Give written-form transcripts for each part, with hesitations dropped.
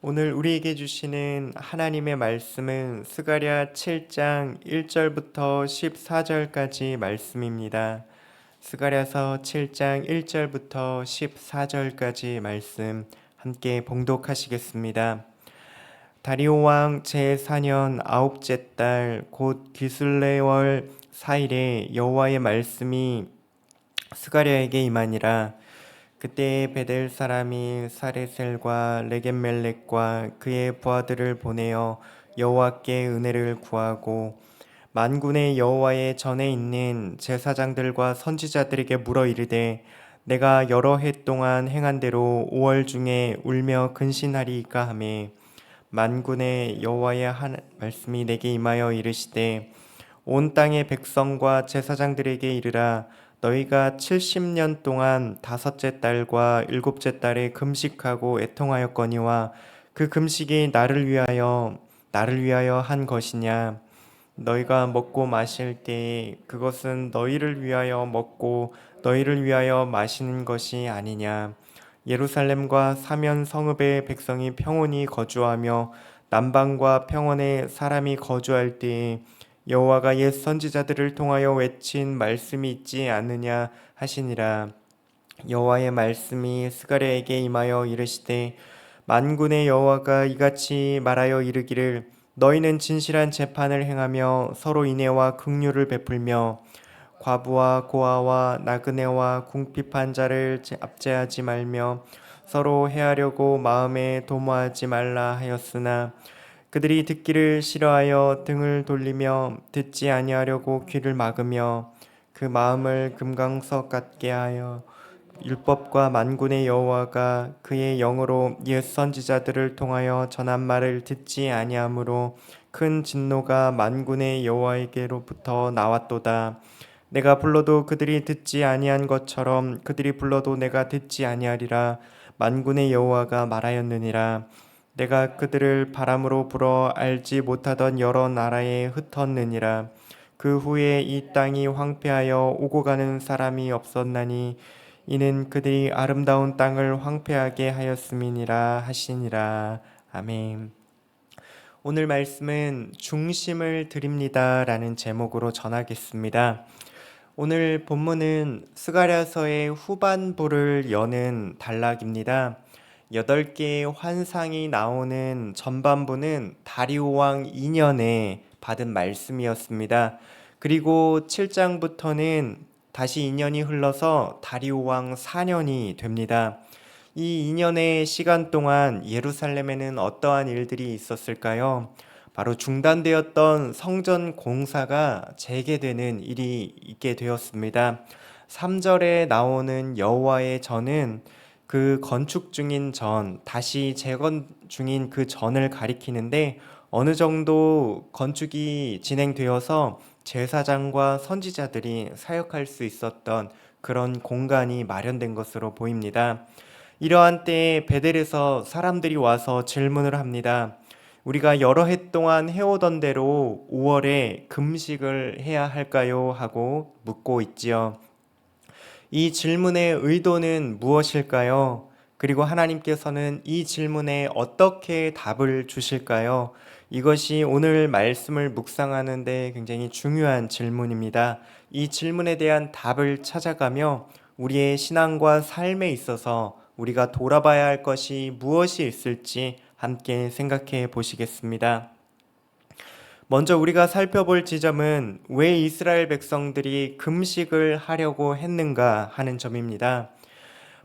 오늘 우리에게 주시는 하나님의 말씀은 스가랴 7장 1절부터 14절까지 말씀입니다. 스가랴서 7장 1절부터 14절까지 말씀 함께 봉독하시겠습니다. 다리오 왕 제4년 아홉째 달 곧 기슬레월 4일에 여호와의 말씀이 스가랴에게 임하니라. 그때 베델 사람이 사레셀과 레겜멜렉과 그의 부하들을 보내어 여호와께 은혜를 구하고 만군의 여호와의 전에 있는 제사장들과 선지자들에게 물어 이르되 내가 여러 해 동안 행한 대로 5월 중에 울며 근신하리이까 하매 만군의 여호와의 말씀이 내게 임하여 이르시되 온 땅의 백성과 제사장들에게 이르라. 너희가 70년 동안 다섯째 달과 일곱째 달에 금식하고 애통하였거니와 그 금식이 나를 위하여 한 것이냐. 너희가 먹고 마실 때에 그것은 너희를 위하여 먹고 너희를 위하여 마시는 것이 아니냐. 예루살렘과 사면 성읍의 백성이 평온히 거주하며 남방과 평원에 사람이 거주할 때에 여호와가 옛 선지자들을 통하여 외친 말씀이 있지 않느냐 하시니라. 여호와의 말씀이 스가랴에게 임하여 이르시되 만군의 여호와가 이같이 말하여 이르기를 너희는 진실한 재판을 행하며 서로 인애와 긍휼을 베풀며 과부와 고아와 나그네와 궁핍한 자를 압제하지 말며 서로 해하려고 마음에 도모하지 말라 하였으나 그들이 듣기를 싫어하여 등을 돌리며 듣지 아니하려고 귀를 막으며 그 마음을 금강석 같게 하여 율법과 만군의 여호와가 그의 영으로 옛 선지자들을 통하여 전한 말을 듣지 아니하므로 큰 진노가 만군의 여호와에게로부터 나왔도다. 내가 불러도 그들이 듣지 아니한 것처럼 그들이 불러도 내가 듣지 아니하리라. 만군의 여호와가 말하였느니라. 내가 그들을 바람으로 불어 알지 못하던 여러 나라에 흩었느니라. 그 후에 이 땅이 황폐하여 오고 가는 사람이 없었나니 이는 그들이 아름다운 땅을 황폐하게 하였음이니라 하시니라. 아멘. 오늘 말씀은 중심을 드립니다 라는 제목으로 전하겠습니다. 오늘 본문은 스가랴서의 후반부를 여는 단락입니다. 8개의 환상이 나오는 전반부는 다리오 왕 2년에 받은 말씀이었습니다. 그리고 7장부터는 다시 2년이 흘러서 다리오 왕 4년이 됩니다. 이 2년의 시간 동안 예루살렘에는 어떠한 일들이 있었을까요? 바로 중단되었던 성전 공사가 재개되는 일이 있게 되었습니다. 3절에 나오는 여호와의 전은 그 건축 중인 전, 다시 재건 중인 그 전을 가리키는데 어느 정도 건축이 진행되어서 제사장과 선지자들이 사역할 수 있었던 그런 공간이 마련된 것으로 보입니다. 이러한 때에 베델에서 사람들이 와서 질문을 합니다. 우리가 여러 해 동안 해오던 대로 5월에 금식을 해야 할까요? 하고 묻고 있지요. 이 질문의 의도는 무엇일까요? 그리고 하나님께서는 이 질문에 어떻게 답을 주실까요? 이것이 오늘 말씀을 묵상하는 데 굉장히 중요한 질문입니다. 이 질문에 대한 답을 찾아가며 우리의 신앙과 삶에 있어서 우리가 돌아봐야 할 것이 무엇이 있을지 함께 생각해 보시겠습니다. 먼저 우리가 살펴볼 지점은 왜 이스라엘 백성들이 금식을 하려고 했는가 하는 점입니다.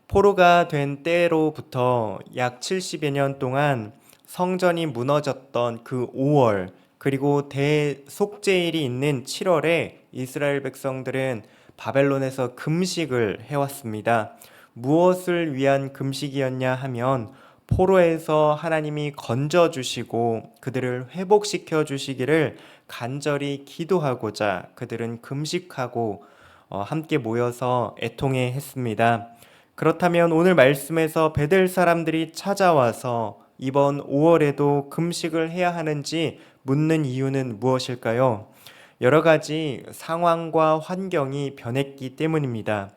포로가 된 때로부터 약 70여 년 동안 성전이 무너졌던 그 5월 그리고 대속죄일이 있는 7월에 이스라엘 백성들은 바벨론에서 금식을 해왔습니다. 무엇을 위한 금식이었냐 하면 포로에서 하나님이 건져주시고 그들을 회복시켜 주시기를 간절히 기도하고자 그들은 금식하고 함께 모여서 애통해 했습니다. 그렇다면 오늘 말씀에서 베델 사람들이 찾아와서 이번 5월에도 금식을 해야 하는지 묻는 이유는 무엇일까요? 여러 가지 상황과 환경이 변했기 때문입니다.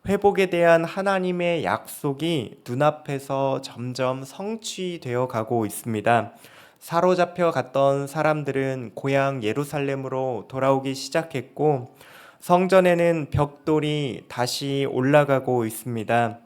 회복에 대한 하나님의 약속이 눈앞에서 점점 성취되어 가고 있습니다. 사로잡혀 갔던 사람들은 고향 예루살렘으로 돌아오기 시작했고, 성전에는 벽돌이 다시 올라가고 있습니다.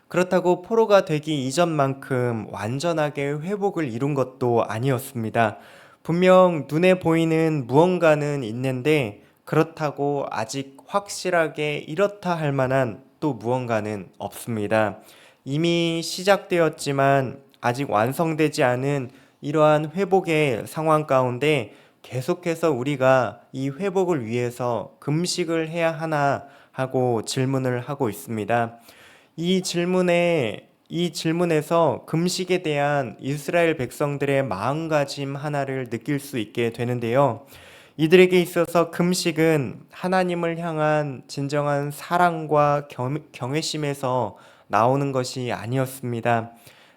그렇다고 포로가 되기 이전만큼 완전하게 회복을 이룬 것도 아니었습니다. 분명 눈에 보이는 무언가는 있는데, 그렇다고 아직 확실하게 이렇다 할 만한 또 무언가는 없습니다. 이미 시작되었지만 아직 완성되지 않은 이러한 회복의 상황 가운데 계속해서 우리가 이 회복을 위해서 금식을 해야 하나 하고 질문을 하고 있습니다. 이 질문에서 금식에 대한 이스라엘 백성들의 마음가짐 하나를 느낄 수 있게 되는데요. 이들에게 있어서 금식은 하나님을 향한 진정한 사랑과 경외심에서 나오는 것이 아니었습니다.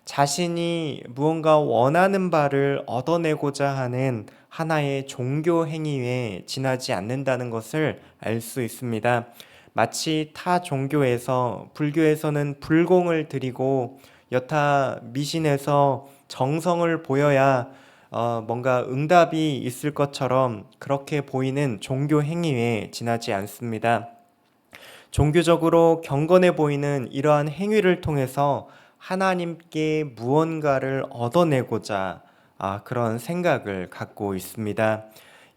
자신이 무언가 원하는 바를 얻어내고자 하는 하나의 종교 행위에 지나지 않는다는 것을 알 수 있습니다. 마치 타 종교에서 불교에서는 불공을 드리고 여타 미신에서 정성을 보여야 뭔가 응답이 있을 것처럼 그렇게 보이는 종교 행위에 지나지 않습니다. 종교적으로 경건해 보이는 이러한 행위를 통해서 하나님께 무언가를 얻어내고자 그런 생각을 갖고 있습니다.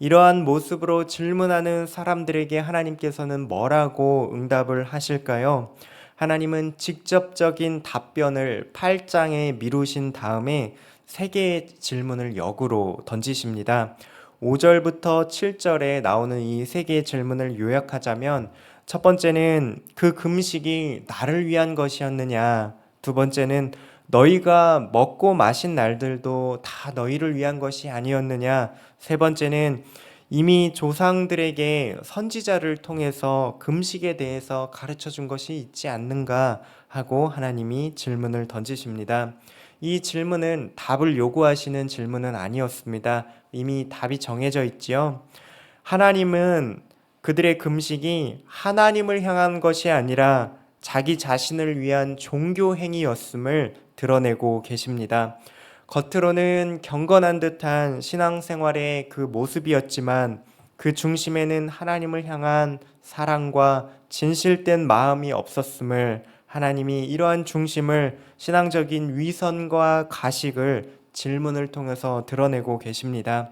이러한 모습으로 질문하는 사람들에게 하나님께서는 뭐라고 응답을 하실까요? 하나님은 직접적인 답변을 8장에 미루신 다음에 세 개의 질문을 역으로 던지십니다. 5절부터 7절에 나오는 이 세 개의 질문을 요약하자면, 첫 번째는 그 금식이 나를 위한 것이었느냐? 두 번째는 너희가 먹고 마신 날들도 다 너희를 위한 것이 아니었느냐? 세 번째는 이미 조상들에게 선지자를 통해서 금식에 대해서 가르쳐 준 것이 있지 않는가 하고 하나님이 질문을 던지십니다. 이 질문은 답을 요구하시는 질문은 아니었습니다. 이미 답이 정해져 있지요. 하나님은 그들의 금식이 하나님을 향한 것이 아니라 자기 자신을 위한 종교 행위였음을 드러내고 계십니다. 겉으로는 경건한 듯한 신앙생활의 그 모습이었지만 그 중심에는 하나님을 향한 사랑과 진실된 마음이 없었음을, 하나님이 이러한 중심을 신앙적인 위선과 가식을 질문을 통해서 드러내고 계십니다.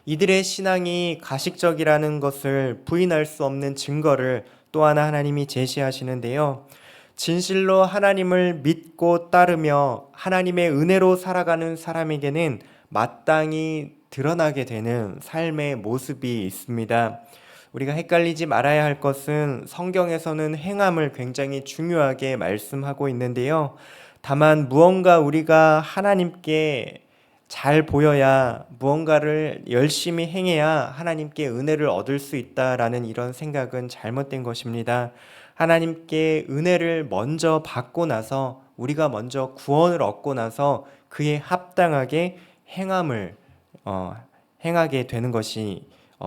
이들의 신앙이 가식적이라는 것을 부인할 수 없는 증거를 또 하나 하나님이 제시하시는데요. 진실로 하나님을 믿고 따르며 하나님의 은혜로 살아가는 사람에게는 마땅히 드러나게 되는 삶의 모습이 있습니다. 우리가 헷갈리지 말아야 할 것은 성경에서는 행함을 굉장히 중요하게 말씀하고 있는데요. 다만 무언가 우리가 하나님께 잘 보여야, 무언가를 열심히 행해야 하나님께 은혜를 얻을 수 있다라는 이런 생각은 잘못된 것입니다. 하나님께 은혜를 먼저 받고 나서, 우리가 먼저 구원을 얻고 나서 그에 합당하게 행함을 행하게 되는 것이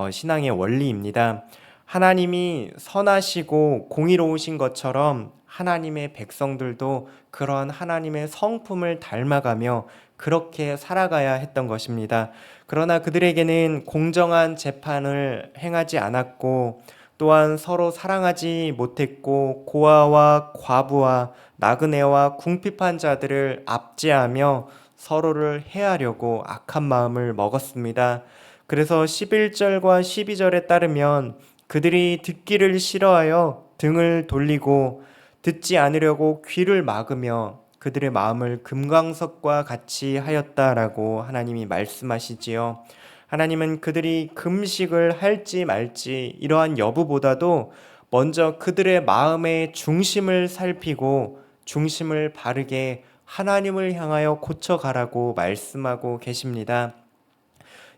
신앙의 원리입니다. 하나님이 선하시고 공의로우신 것처럼 하나님의 백성들도 그러한 하나님의 성품을 닮아가며 그렇게 살아가야 했던 것입니다. 그러나 그들에게는 공정한 재판을 행하지 않았고, 또한 서로 사랑하지 못했고, 고아와 과부와 나그네와 궁핍한 자들을 압제하며 서로를 해하려고 악한 마음을 먹었습니다. 그래서 11절과 12절에 따르면 그들이 듣기를 싫어하여 등을 돌리고 듣지 않으려고 귀를 막으며 그들의 마음을 금강석과 같이 하였다라고 하나님이 말씀하시지요. 하나님은 그들이 금식을 할지 말지 이러한 여부보다도 먼저 그들의 마음의 중심을 살피고 중심을 바르게 하나님을 향하여 고쳐가라고 말씀하고 계십니다.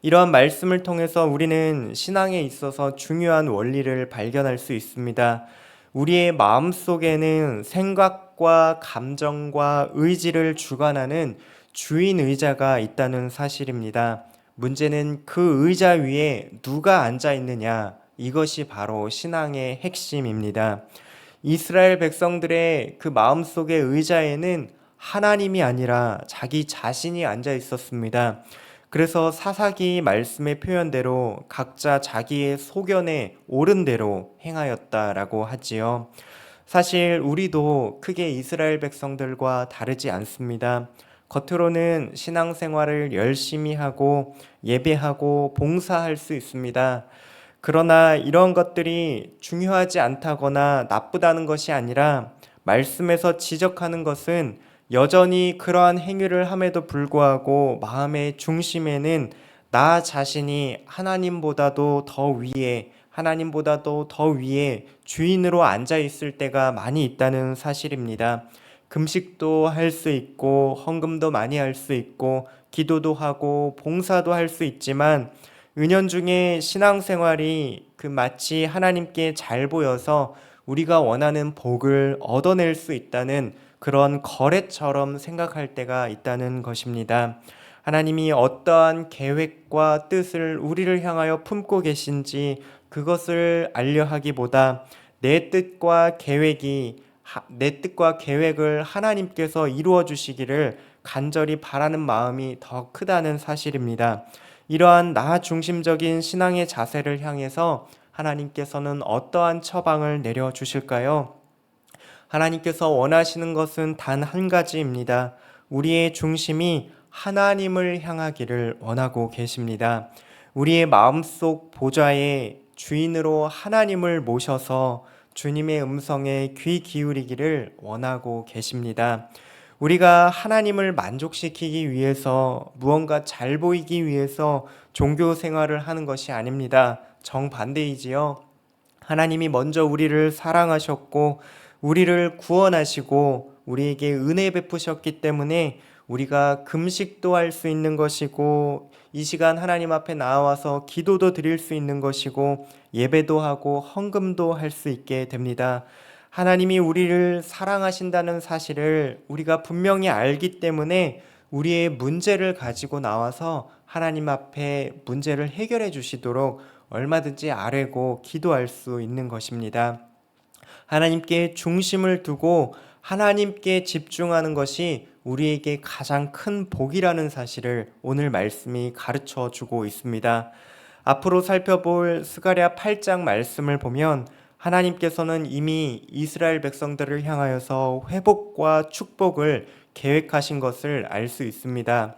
이러한 말씀을 통해서 우리는 신앙에 있어서 중요한 원리를 발견할 수 있습니다. 우리의 마음속에는 생각과 감정과 의지를 주관하는 주인 의자가 있다는 사실입니다. 문제는 그 의자 위에 누가 앉아 있느냐, 이것이 바로 신앙의 핵심입니다. 이스라엘 백성들의 그 마음속의 의자에는 하나님이 아니라 자기 자신이 앉아 있었습니다. 그래서 사사기 말씀의 표현대로 각자 자기의 소견에 옳은 대로 행하였다라고 하지요. 사실 우리도 크게 이스라엘 백성들과 다르지 않습니다. 겉으로는 신앙생활을 열심히 하고 예배하고 봉사할 수 있습니다. 그러나 이런 것들이 중요하지 않다거나 나쁘다는 것이 아니라 말씀에서 지적하는 것은 여전히 그러한 행위를 함에도 불구하고 마음의 중심에는 나 자신이 하나님보다도 더 위에 주인으로 앉아 있을 때가 많이 있다는 사실입니다. 금식도 할 수 있고 헌금도 많이 할 수 있고 기도도 하고 봉사도 할 수 있지만 은연중에 신앙생활이 마치 하나님께 잘 보여서 우리가 원하는 복을 얻어낼 수 있다는 그런 거래처럼 생각할 때가 있다는 것입니다. 하나님이 어떠한 계획과 뜻을 우리를 향하여 품고 계신지 그것을 알려 하기보다 내 뜻과 계획을 하나님께서 이루어 주시기를 간절히 바라는 마음이 더 크다는 사실입니다. 이러한 나 중심적인 신앙의 자세를 향해서 하나님께서는 어떠한 처방을 내려 주실까요? 하나님께서 원하시는 것은 단 한 가지입니다. 우리의 중심이 하나님을 향하기를 원하고 계십니다. 우리의 마음속 보좌의 주인으로 하나님을 모셔서 주님의 음성에 귀 기울이기를 원하고 계십니다. 우리가 하나님을 만족시키기 위해서 무언가 잘 보이기 위해서 종교 생활을 하는 것이 아닙니다. 정반대이지요. 하나님이 먼저 우리를 사랑하셨고 우리를 구원하시고 우리에게 은혜 베푸셨기 때문에 우리가 금식도 할 수 있는 것이고 이 시간 하나님 앞에 나와서 기도도 드릴 수 있는 것이고 예배도 하고 헌금도 할 수 있게 됩니다. 하나님이 우리를 사랑하신다는 사실을 우리가 분명히 알기 때문에 우리의 문제를 가지고 나와서 하나님 앞에 문제를 해결해 주시도록 얼마든지 아뢰고 기도할 수 있는 것입니다. 하나님께 중심을 두고 하나님께 집중하는 것이 우리에게 가장 큰 복이라는 사실을 오늘 말씀이 가르쳐 주고 있습니다. 앞으로 살펴볼 스가랴 8장 말씀을 보면 하나님께서는 이미 이스라엘 백성들을 향하여서 회복과 축복을 계획하신 것을 알 수 있습니다.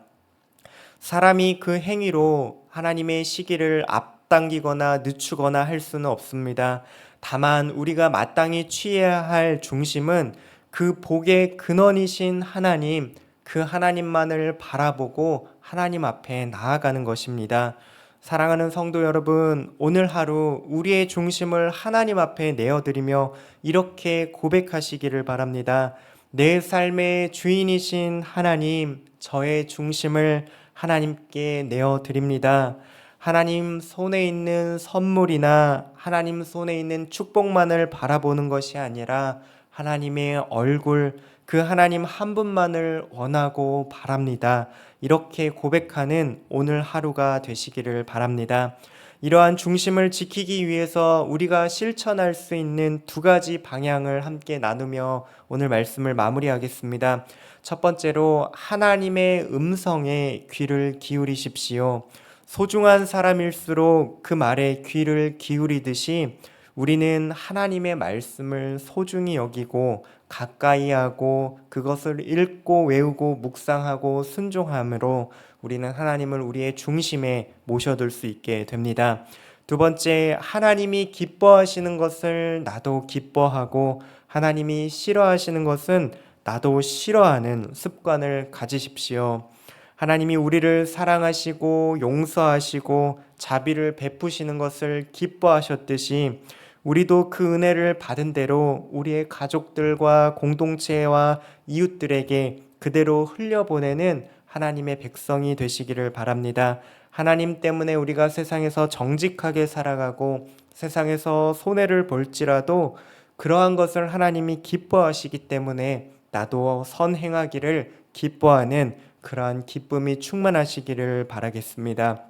사람이 그 행위로 하나님의 시기를 앞당기거나 늦추거나 할 수는 없습니다. 다만 우리가 마땅히 취해야 할 중심은 그 복의 근원이신 하나님, 그 하나님만을 바라보고 하나님 앞에 나아가는 것입니다. 사랑하는 성도 여러분, 오늘 하루 우리의 중심을 하나님 앞에 내어드리며 이렇게 고백하시기를 바랍니다. 내 삶의 주인이신 하나님, 저의 중심을 하나님께 내어드립니다. 하나님 손에 있는 선물이나 하나님 손에 있는 축복만을 바라보는 것이 아니라 하나님의 얼굴, 그 하나님 한 분만을 원하고 바랍니다. 이렇게 고백하는 오늘 하루가 되시기를 바랍니다. 이러한 중심을 지키기 위해서 우리가 실천할 수 있는 두 가지 방향을 함께 나누며 오늘 말씀을 마무리하겠습니다. 첫 번째로 하나님의 음성에 귀를 기울이십시오. 소중한 사람일수록 그 말에 귀를 기울이듯이 우리는 하나님의 말씀을 소중히 여기고 가까이 하고 그것을 읽고 외우고 묵상하고 순종함으로 우리는 하나님을 우리의 중심에 모셔둘 수 있게 됩니다. 두 번째, 하나님이 기뻐하시는 것을 나도 기뻐하고 하나님이 싫어하시는 것은 나도 싫어하는 습관을 가지십시오. 하나님이 우리를 사랑하시고 용서하시고 자비를 베푸시는 것을 기뻐하셨듯이 우리도 그 은혜를 받은 대로 우리의 가족들과 공동체와 이웃들에게 그대로 흘려보내는 하나님의 백성이 되시기를 바랍니다. 하나님 때문에 우리가 세상에서 정직하게 살아가고 세상에서 손해를 볼지라도 그러한 것을 하나님이 기뻐하시기 때문에 나도 선행하기를 기뻐하는 그러한 기쁨이 충만하시기를 바라겠습니다.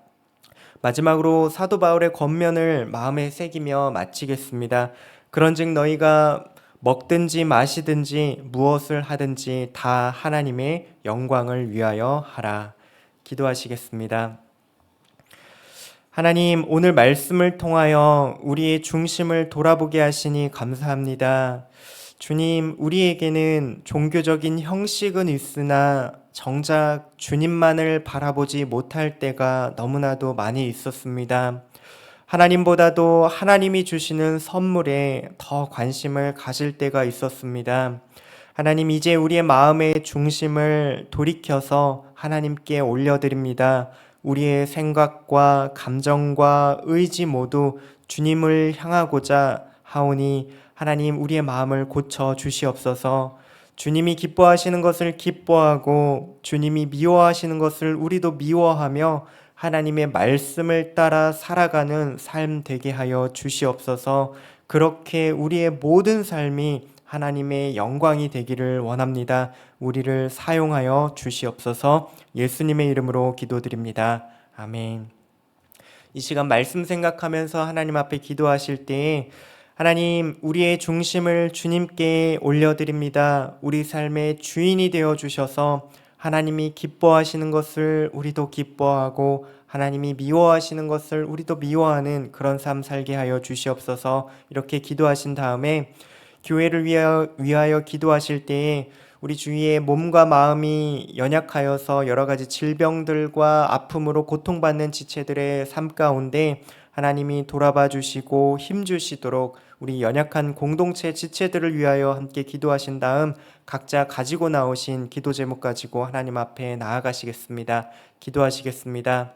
마지막으로 사도 바울의 권면을 마음에 새기며 마치겠습니다. 그런즉 너희가 먹든지 마시든지 무엇을 하든지 다 하나님의 영광을 위하여 하라. 기도하시겠습니다. 하나님, 오늘 말씀을 통하여 우리의 중심을 돌아보게 하시니 감사합니다. 주님, 우리에게는 종교적인 형식은 있으나 정작 주님만을 바라보지 못할 때가 너무나도 많이 있었습니다. 하나님보다도 하나님이 주시는 선물에 더 관심을 가질 때가 있었습니다. 하나님, 이제 우리의 마음의 중심을 돌이켜서 하나님께 올려드립니다. 우리의 생각과 감정과 의지 모두 주님을 향하고자 하오니 하나님, 우리의 마음을 고쳐 주시옵소서. 주님이 기뻐하시는 것을 기뻐하고 주님이 미워하시는 것을 우리도 미워하며 하나님의 말씀을 따라 살아가는 삶 되게 하여 주시옵소서. 그렇게 우리의 모든 삶이 하나님의 영광이 되기를 원합니다. 우리를 사용하여 주시옵소서. 예수님의 이름으로 기도드립니다. 아멘. 이 시간 말씀 생각하면서 하나님 앞에 기도하실 때에 하나님, 우리의 중심을 주님께 올려드립니다. 우리 삶의 주인이 되어 주셔서 하나님이 기뻐하시는 것을 우리도 기뻐하고 하나님이 미워하시는 것을 우리도 미워하는 그런 삶 살게 하여 주시옵소서. 이렇게 기도하신 다음에 교회를 위하여 기도하실 때에 우리 주위의 몸과 마음이 연약하여서 여러 가지 질병들과 아픔으로 고통받는 지체들의 삶 가운데 하나님이 돌아봐 주시고 힘 주시도록 우리 연약한 공동체 지체들을 위하여 함께 기도하신 다음 각자 가지고 나오신 기도 제목 가지고 하나님 앞에 나아가시겠습니다. 기도하시겠습니다.